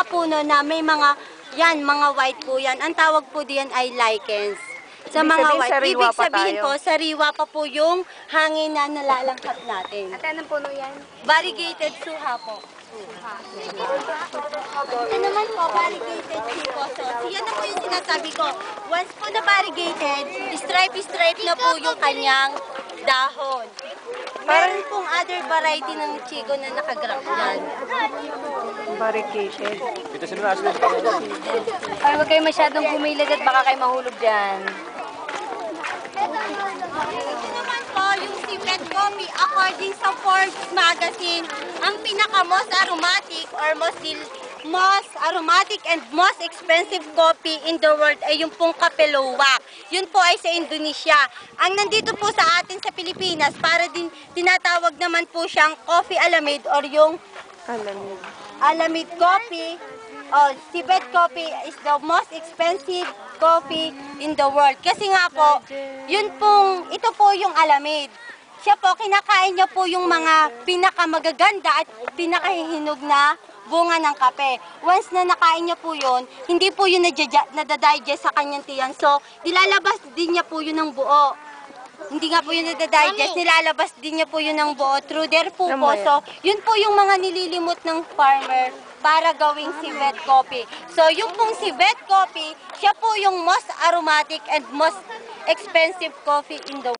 mga puno na may mga, yan, mga white po yan. Ang tawag po diyan ay lichens. Sa Ibig mga sabihin, white, sariwa ibig pa sabihin tayo. po, sariwa pa po yung hangin na nalalangkap natin. Ate, anong puno yan? Variegated suha po. Ito naman po, variegated chicoso. Yan na po yung sinasabi ko. Once po na variegated, stripe na po yung kanyang dahon. Meron pong other variety ng chico na nakagraph yan. Barricaded. Ay, huwag kayo masyadong bumilid at baka kayo mahulog dyan. Ito naman po, yung civet coffee, according sa Forbes magazine, ang pinaka-most aromatic or most aromatic and most expensive coffee in the world ay yung pong Kape Luwak. Yun po ay sa Indonesia. Ang nandito po sa atin sa Pilipinas, para din tinatawag naman po siyang coffee alamid or yung alamid coffee. Oh, civet coffee is the most expensive coffee in the world. Kasi nga po, ito po yung alamid. Siya po, kinakain niya po yung mga pinakamagaganda at pinakahihinog na bunga ng kape. Once na nakain niya po yun, hindi po yun nadadigest sa kanyang tiyan. So, nilalabas din niya po yun ng buo. Hindi nga po yun nadadigest, nilalabas din niya po yun ng buo through their pupo. So, yun po yung mga nililimot ng farmer para gawing civet coffee. So, yung pong civet coffee, siya po yung most aromatic and most expensive coffee in the world.